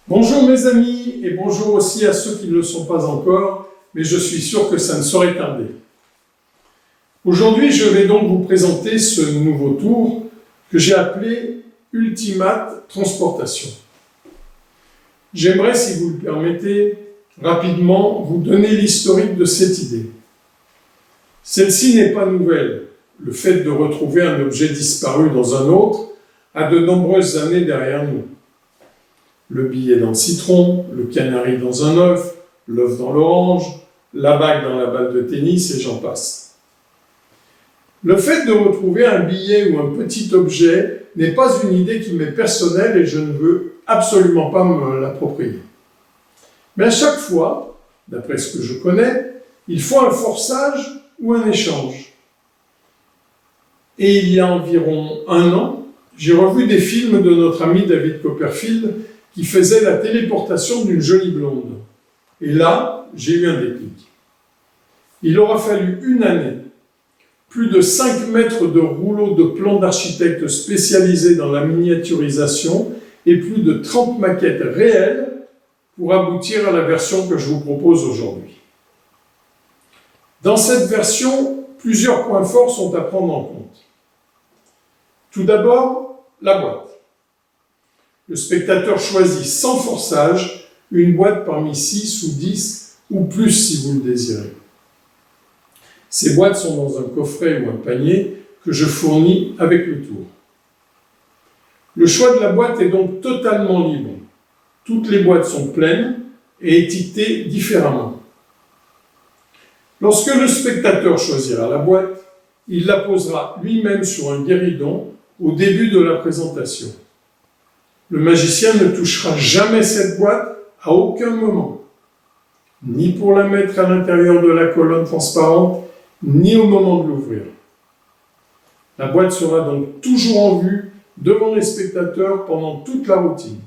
Bonjour mes amis et bonjour aussi à ceux qui ne le sont pas encore, mais je suis sûr que ça ne saurait tarder. Aujourd'hui, je vais donc vous présenter ce nouveau tour que j'ai appelé Ultimate Transportation. J'aimerais, si vous le permettez, rapidement vous donner l'historique de cette idée. Celle-ci n'est pas nouvelle. Le fait de retrouver un objet disparu dans un autre a de nombreuses années derrière nous. Le billet dans le citron, le canari dans un œuf, l'œuf dans l'orange, la bague dans la balle de tennis et j'en passe. Le fait de retrouver un billet ou un petit objet n'est pas une idée qui m'est personnelle et je ne veux absolument pas me l'approprier. Mais à chaque fois, d'après ce que je connais, il faut un forçage ou un échange. Et il y a environ un an, j'ai revu des films de notre ami David Copperfield qui faisait la téléportation d'une jolie blonde. Et là, j'ai eu un déclic. Il aura fallu une année, plus de 5 mètres de rouleaux de plans d'architectes spécialisés dans la miniaturisation et plus de 30 maquettes réelles pour aboutir à la version que je vous propose aujourd'hui. Dans cette version, plusieurs points forts sont à prendre en compte. Tout d'abord, la boîte. Le spectateur choisit sans forçage une boîte parmi 6 ou 10 ou plus si vous le désirez. Ces boîtes sont dans un coffret ou un panier que je fournis avec le tour. Le choix de la boîte est donc totalement libre. Toutes les boîtes sont pleines et étiquetées différemment. Lorsque le spectateur choisira la boîte, il la posera lui-même sur un guéridon au début de la présentation. Le magicien ne touchera jamais cette boîte à aucun moment, ni pour la mettre à l'intérieur de la colonne transparente, ni au moment de l'ouvrir. La boîte sera donc toujours en vue devant les spectateurs pendant toute la routine.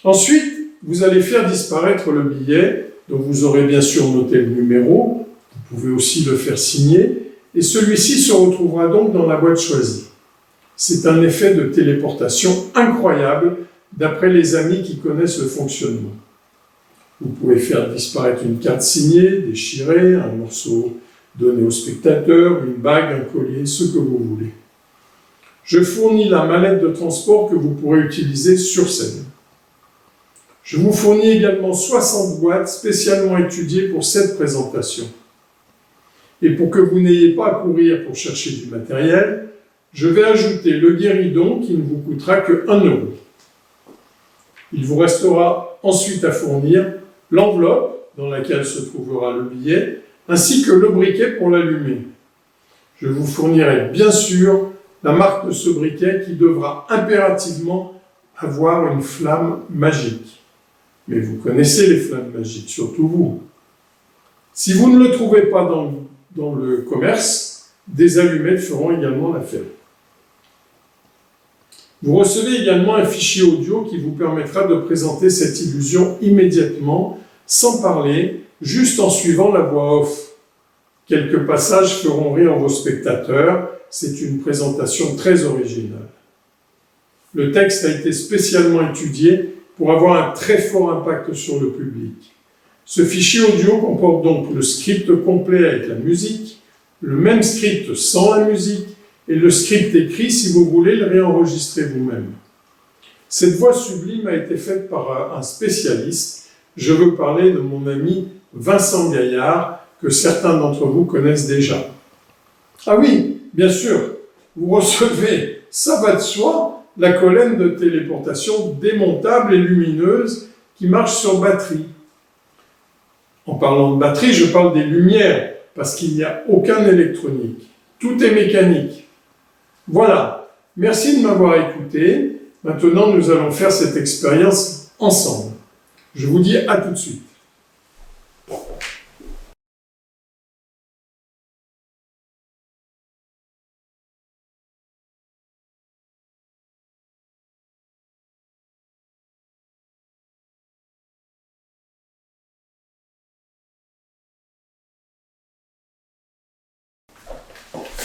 Ensuite, vous allez faire disparaître le billet, dont vous aurez bien sûr noté le numéro, vous pouvez aussi le faire signer, et celui-ci se retrouvera donc dans la boîte choisie. C'est un effet de téléportation incroyable d'après les amis qui connaissent le fonctionnement. Vous pouvez faire disparaître une carte signée, déchirée, un morceau donné au spectateur, une bague, un collier, ce que vous voulez. Je fournis la mallette de transport que vous pourrez utiliser sur scène. Je vous fournis également 60 boîtes spécialement étudiées pour cette présentation. Et pour que vous n'ayez pas à courir pour chercher du matériel, je vais ajouter le guéridon qui ne vous coûtera que 1 €. Il vous restera ensuite à fournir l'enveloppe dans laquelle se trouvera le billet, ainsi que le briquet pour l'allumer. Je vous fournirai bien sûr la marque de ce briquet qui devra impérativement avoir une flamme magique. Mais vous connaissez les flammes magiques, surtout vous. Si vous ne le trouvez pas dans le commerce, des allumettes feront également l'affaire. Vous recevez également un fichier audio qui vous permettra de présenter cette illusion immédiatement, sans parler, juste en suivant la voix off. Quelques passages feront rire vos spectateurs, c'est une présentation très originale. Le texte a été spécialement étudié pour avoir un très fort impact sur le public. Ce fichier audio comporte donc le script complet avec la musique, le même script sans la musique, et le script écrit si vous voulez le réenregistrer vous-même. Cette voix sublime a été faite par un spécialiste. Je veux parler de mon ami Vincent Gaillard, que certains d'entre vous connaissent déjà. Ah oui, bien sûr, vous recevez, ça va de soi, la colonne de téléportation démontable et lumineuse qui marche sur batterie. En parlant de batterie, je parle des lumières, parce qu'il n'y a aucun électronique. Tout est mécanique. Voilà, merci de m'avoir écouté. Maintenant, nous allons faire cette expérience ensemble. Je vous dis à tout de suite.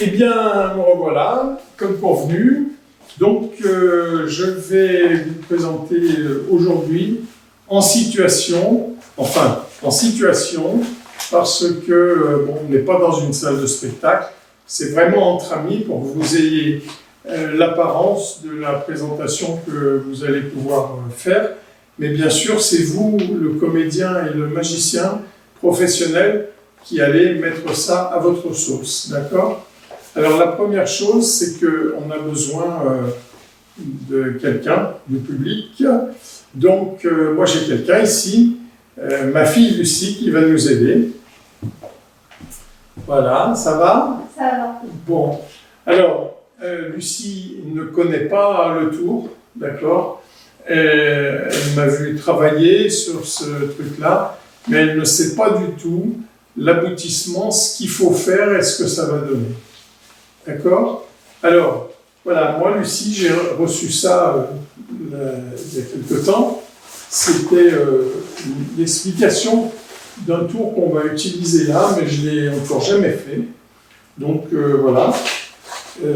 Eh bien, me revoilà, comme convenu. Donc, je vais vous présenter aujourd'hui en situation, parce que bon, on n'est pas dans une salle de spectacle, c'est vraiment entre amis pour que vous ayez l'apparence de la présentation que vous allez pouvoir faire. Mais bien sûr, c'est vous, le comédien et le magicien professionnel, qui allez mettre ça à votre sauce, d'accord? Alors la première chose, c'est qu'on a besoin de quelqu'un, du public. Donc moi j'ai quelqu'un ici, ma fille Lucie, qui va nous aider. Voilà, ça va? Ça va. Bon, alors Lucie ne connaît pas le tour, d'accord? Elle m'a vu travailler sur ce truc-là, mais elle ne sait pas du tout l'aboutissement, ce qu'il faut faire et ce que ça va donner. D'accord? Alors, voilà, moi, Lucie, j'ai reçu ça il y a quelque temps. C'était l'explication d'un tour qu'on va utiliser là, mais je ne l'ai encore jamais fait. Donc, voilà.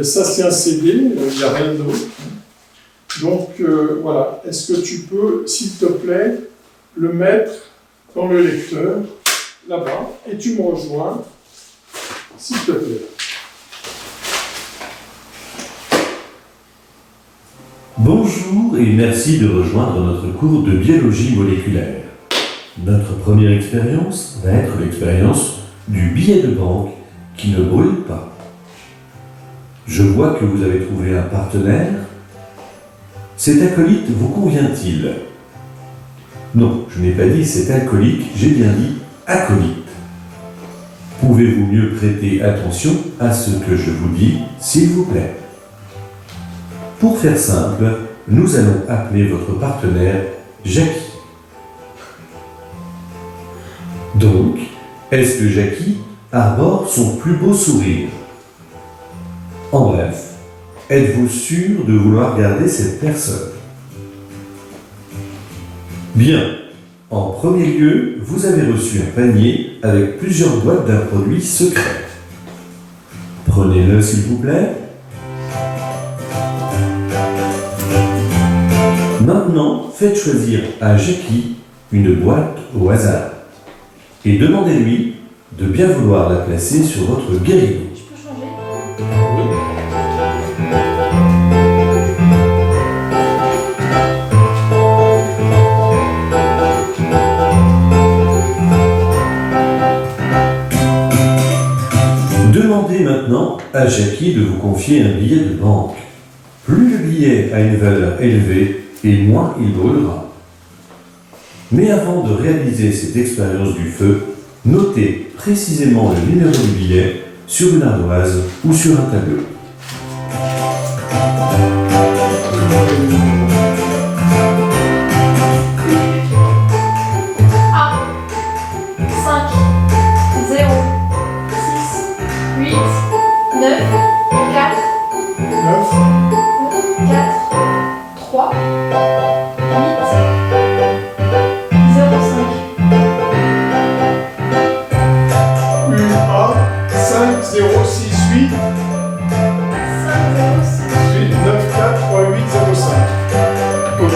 Ça, c'est un CD, il n'y a rien d'autre. Donc, voilà. Est-ce que tu peux, s'il te plaît, le mettre dans le lecteur, là-bas, et tu me rejoins, s'il te plaît. Bonjour et merci de rejoindre notre cours de biologie moléculaire. Notre première expérience va être l'expérience du billet de banque qui ne brûle pas. Je vois que vous avez trouvé un partenaire. Cet acolyte vous convient-il? Non, je n'ai pas dit cet alcoolique, j'ai bien dit acolyte. Pouvez-vous mieux prêter attention à ce que je vous dis, s'il vous plaît? Pour faire simple, nous allons appeler votre partenaire Jackie. Donc, est-ce que Jackie arbore son plus beau sourire? En bref, êtes-vous sûr de vouloir garder cette personne? Bien. En premier lieu, vous avez reçu un panier avec plusieurs boîtes d'un produit secret. Prenez-le s'il vous plaît. Maintenant, faites choisir à Jackie une boîte au hasard et demandez-lui de bien vouloir la placer sur votre guérison. Je peux changer? Demandez maintenant à Jackie de vous confier un billet de banque. Plus le billet a une valeur élevée, et moins il brûlera. Mais avant de réaliser cette expérience du feu, notez précisément le numéro du billet sur une ardoise ou sur un tableau. A 5 0 6 8 9 4 9, 4 3 8 0 5 UA 5 0 6 8 5 0 6 8 9 4 3 8 0 5. Ok?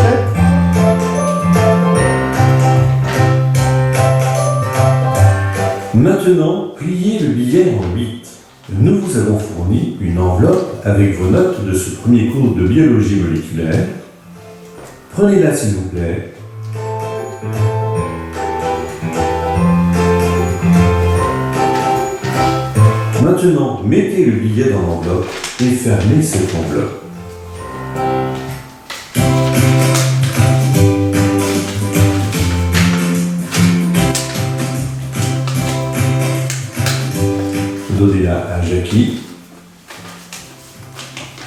Maintenant, pliez le billet en 8. Nous vous avons fourni une enveloppe avec vos notes de ce premier cours de biologie moléculaire. Prenez-la s'il vous plaît. Maintenant, mettez le billet dans l'enveloppe et fermez cette enveloppe. Donnez-la à Jackie.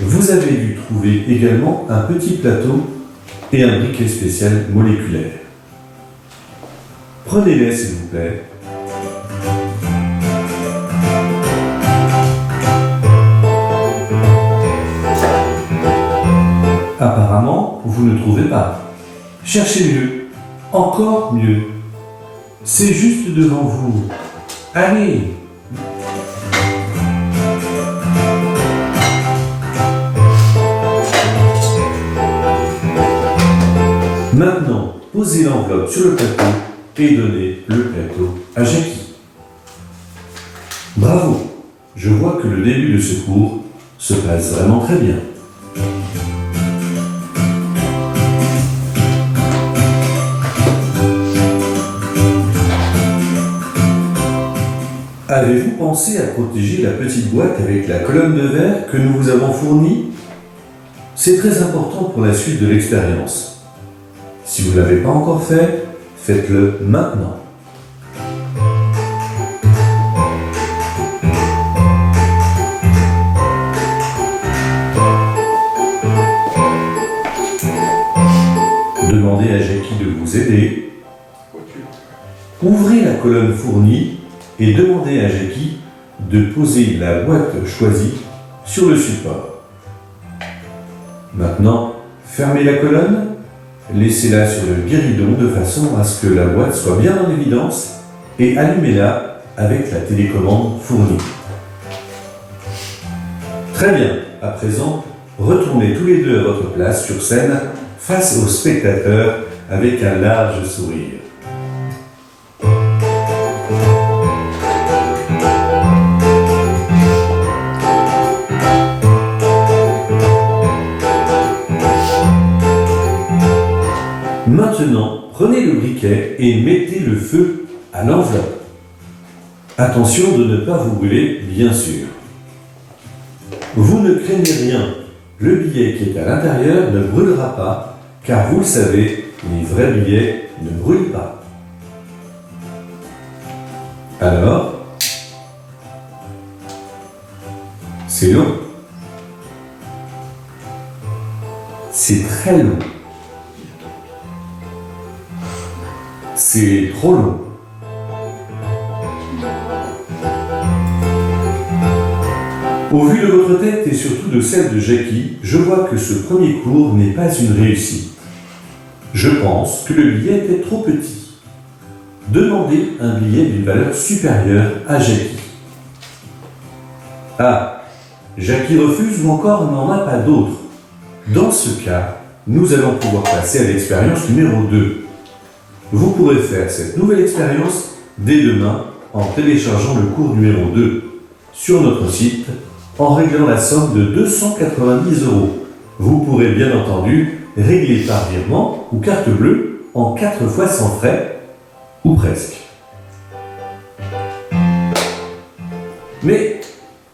Vous avez dû trouver également un petit plateau et un briquet spécial moléculaire. Prenez-les s'il vous plaît. Apparemment, vous ne trouvez pas. Cherchez mieux, encore mieux. C'est juste devant vous. Allez! Maintenant, posez l'enveloppe sur le plateau et donnez le plateau à Jackie. Bravo! Je vois que le début de ce cours se passe vraiment très bien. Avez-vous pensé à protéger la petite boîte avec la colonne de verre que nous vous avons fournie? C'est très important pour la suite de l'expérience. Si vous ne l'avez pas encore fait, faites-le maintenant. Demandez à Jackie de vous aider. Ouvrez la colonne fournie et demandez à Jackie de poser la boîte choisie sur le support. Maintenant, fermez la colonne, laissez-la sur le guéridon de façon à ce que la boîte soit bien en évidence et allumez-la avec la télécommande fournie. Très bien, à présent, retournez tous les deux à votre place sur scène face aux spectateurs avec un large sourire. Maintenant, prenez le briquet et mettez le feu à l'enveloppe. Attention de ne pas vous brûler, bien sûr. Vous ne craignez rien. Le billet qui est à l'intérieur ne brûlera pas, car vous le savez, les vrais billets ne brûlent pas. Alors, c'est long. C'est très long. C'est trop long. Au vu de votre tête et surtout de celle de Jackie, je vois que ce premier cours n'est pas une réussite. Je pense que le billet était trop petit. Demandez un billet d'une valeur supérieure à Jackie. Ah, Jackie refuse ou encore n'en a pas d'autre. Dans ce cas, nous allons pouvoir passer à l'expérience numéro 2. Vous pourrez faire cette nouvelle expérience dès demain en téléchargeant le cours numéro 2 sur notre site en réglant la somme de 290 €. Vous pourrez bien entendu régler par virement ou carte bleue en 4 fois sans frais, ou presque. Mais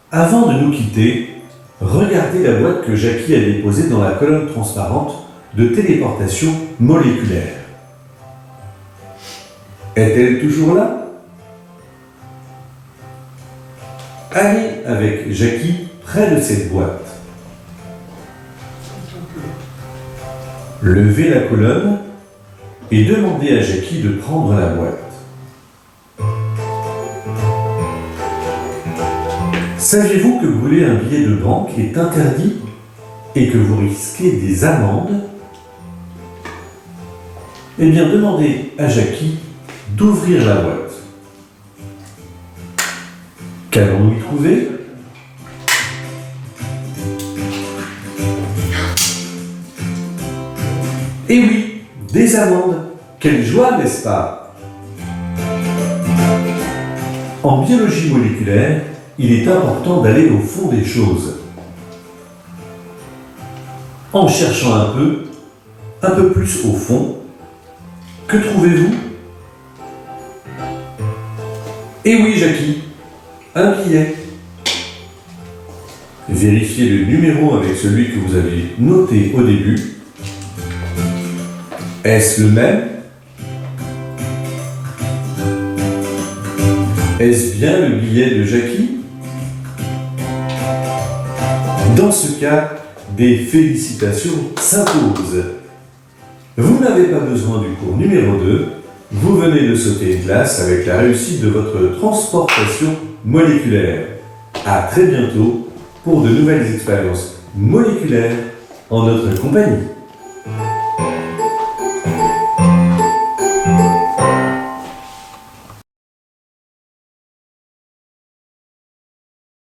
avant de nous quitter, regardez la boîte que Jackie a déposée dans la colonne transparente de téléportation moléculaire. Est-elle toujours là? Allez avec Jackie près de cette boîte. Levez la colonne et demandez à Jackie de prendre la boîte. Saviez-vous que brûler un billet de banque est interdit et que vous risquez des amendes? Eh bien, demandez à Jackie d'ouvrir la boîte. Qu'allons-nous y trouver? Eh oui, des amandes. Quelle joie, n'est-ce pas? En biologie moléculaire, il est important d'aller au fond des choses. En cherchant un peu plus au fond, que trouvez-vous? Eh oui, Jackie, un billet. Vérifiez le numéro avec celui que vous avez noté au début. Est-ce le même? Est-ce bien le billet de Jackie? Dans ce cas, des félicitations s'imposent. Vous n'avez pas besoin du cours numéro 2. Vous venez de sauter une classe avec la réussite de votre transportation moléculaire. À très bientôt pour de nouvelles expériences moléculaires en notre compagnie.